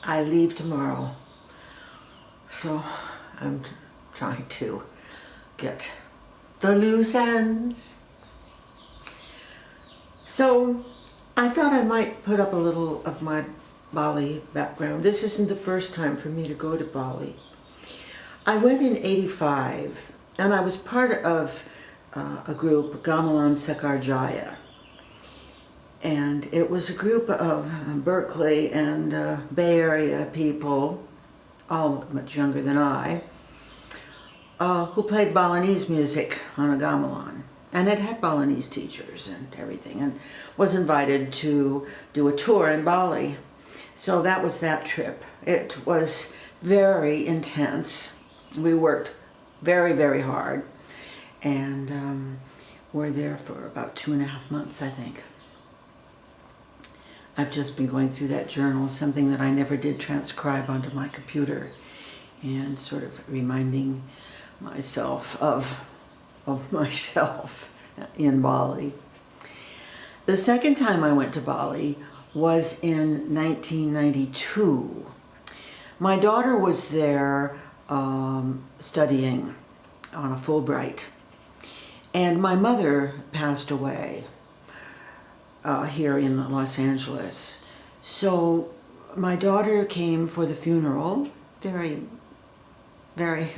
I leave tomorrow, so I'm trying to get the loose ends. So I thought I might put up a little of my Bali background. This isn't the first time for me to go to Bali. I went in '85 and I was part of a group, Gamelan Sekar Jaya. And it was a group of Berkeley and Bay Area people, all much younger than I, who played Balinese music on a gamelan. And it had Balinese teachers and everything, and was invited to do a tour in Bali. So that was that trip. It was very intense. We worked very, very hard, and were there for about 2.5 months, I think. I've just been going through that journal, something that I never did transcribe onto my computer, and sort of reminding myself of myself in Bali. The second time I went to Bali was in 1992. My daughter was there studying on a Fulbright, and my mother passed away here in Los Angeles. So my daughter came for the funeral, very, very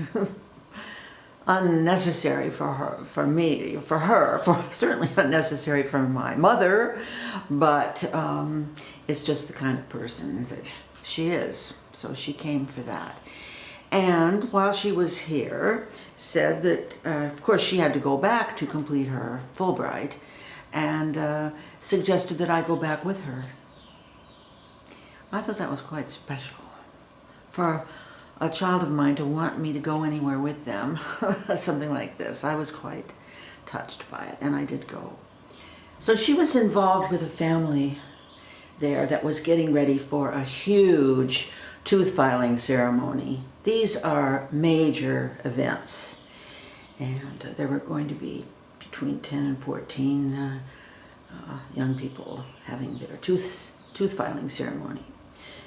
unnecessary for her, certainly unnecessary for my mother, but it's just the kind of person that she is. So she came for that. And while she was here, said that, of course, she had to go back to complete her Fulbright, and suggested that I go back with her. I thought that was quite special for a child of mine to want me to go anywhere with them, something like this. I was quite touched by it, and I did go. So she was involved with a family there that was getting ready for a huge tooth filing ceremony. These are major events, and there were going to be between 10 and 14 young people having their tooth filing ceremony.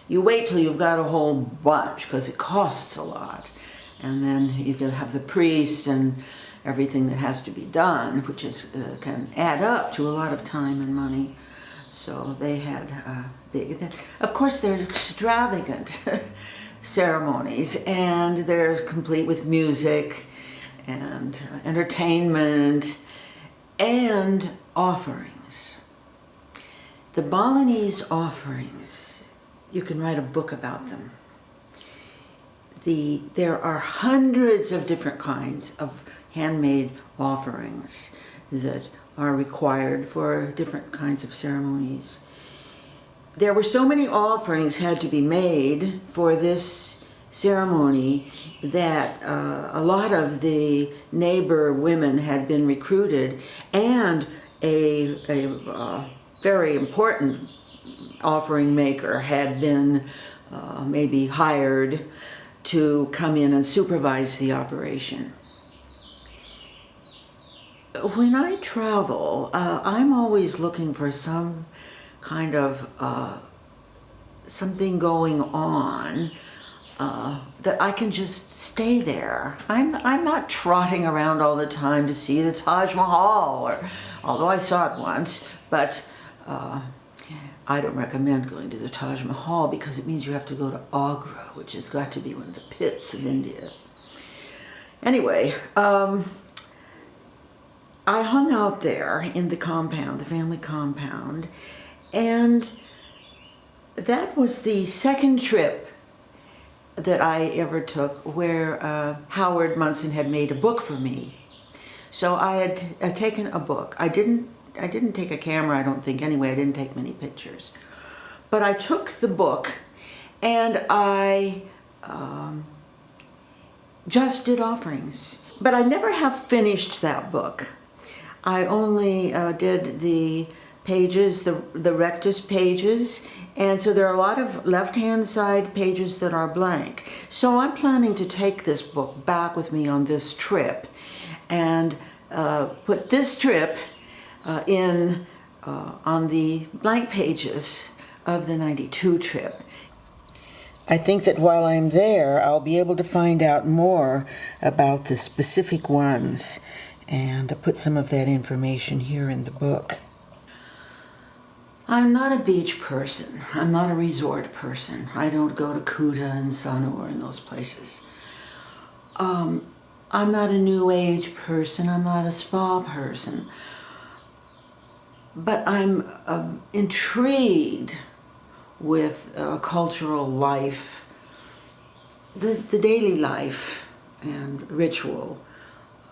You wait till you've got a whole bunch, because it costs a lot, and then you can have the priest and everything that has to be done, which is can add up to a lot of time and money. So they had of course, they're extravagant ceremonies, and they're complete with music and entertainment and offerings. The Balinese offerings, you can write a book about them. There are hundreds of different kinds of handmade offerings that are required for different kinds of ceremonies. There were so many offerings had to be made for this ceremony that a lot of the neighbor women had been recruited, and a very important offering maker had been maybe hired to come in and supervise the operation. When I travel, I'm always looking for some kind of something going on that I can just stay there. I'm not trotting around all the time to see the Taj Mahal, although I saw it once, but I don't recommend going to the Taj Mahal because it means you have to go to Agra, which has got to be one of the pits of India. Anyway, I hung out there in the compound, the family compound, and that was the second trip that I ever took where Howard Munson had made a book for me. So I had taken a book. I didn't take a camera, I don't think, anyway. I didn't take many pictures. But I took the book and I just did offerings. But I never have finished that book. I only did the pages, the rectus pages, and so there are a lot of left-hand side pages that are blank. So I'm planning to take this book back with me on this trip and put this trip on the blank pages of the '92 trip. I think that while I'm there, I'll be able to find out more about the specific ones and put some of that information here in the book. I'm not a beach person. I'm not a resort person. I don't go to Kuta and Sanur and those places. I'm not a New Age person. I'm not a spa person. But I'm intrigued with cultural life, the daily life and ritual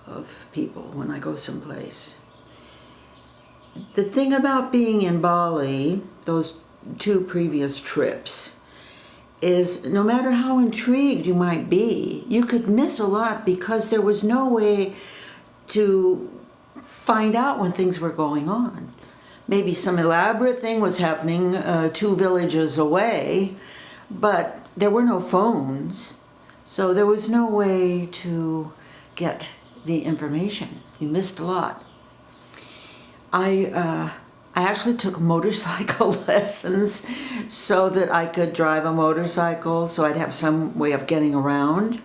of people when I go someplace. The thing about being in Bali, those 2 previous trips, is no matter how intrigued you might be, you could miss a lot because there was no way to find out when things were going on. Maybe some elaborate thing was happening 2 villages away, but there were no phones, so there was no way to get the information. You missed a lot. I actually took motorcycle lessons so that I could drive a motorcycle, so I'd have some way of getting around.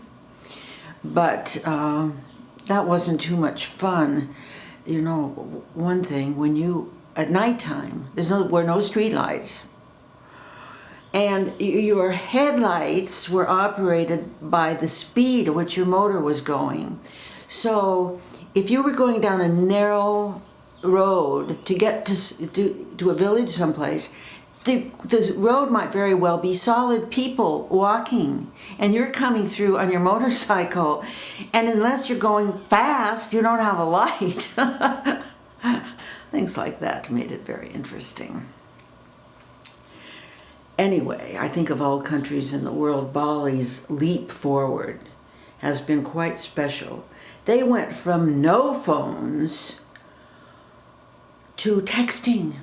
But that wasn't too much fun. You know, one thing, when you at nighttime, were no street lights. And your headlights were operated by the speed at which your motor was going. So if you were going down a narrow road to get to a village someplace, the road might very well be solid people walking, and you're coming through on your motorcycle, and unless you're going fast, you don't have a light. Things like that made it very interesting. Anyway, I think of all countries in the world, Bali's leap forward has been quite special. They went from no phones to texting.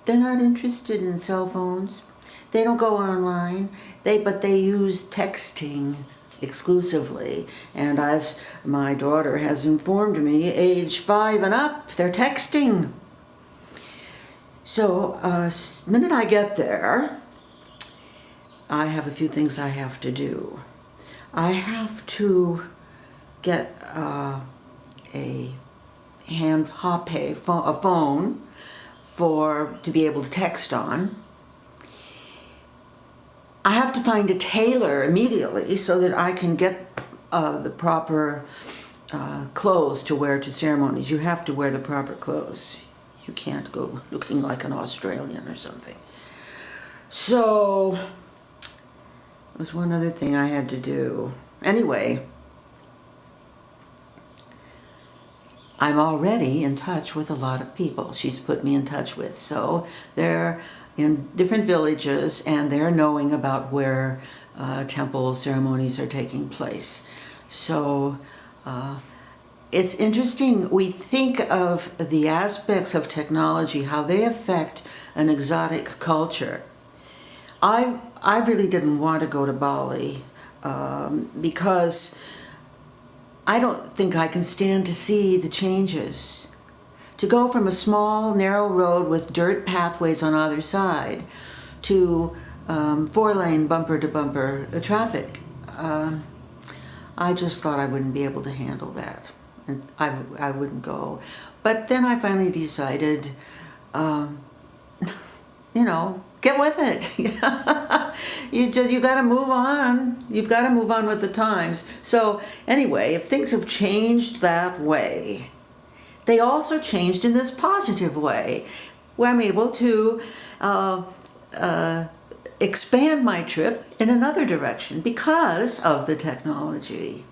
They're not interested in cell phones. They don't go online, but they use texting exclusively. And as my daughter has informed me, age 5 and up, they're texting. So the minute I get there, I have a few things I have to do. I have to get a phone to be able to text on. I have to find a tailor immediately so that I can get the proper clothes to wear to ceremonies. You have to wear the proper clothes. You can't go looking like an Australian or something. So there was one other thing I had to do. Anyway, I'm already in touch with a lot of people she's put me in touch with. So they're in different villages and they're knowing about where temple ceremonies are taking place. So it's interesting. We think of the aspects of technology, how they affect an exotic culture. I really didn't want to go to Bali because I don't think I can stand to see the changes. To go from a small, narrow road with dirt pathways on either side to 4-lane bumper-to-bumper traffic, I just thought I wouldn't be able to handle that, and I wouldn't go. But then I finally decided, get with it. You got to move on. You've got to move on with the times. So anyway, if things have changed that way, they also changed in this positive way, where I'm able to expand my trip in another direction because of the technology.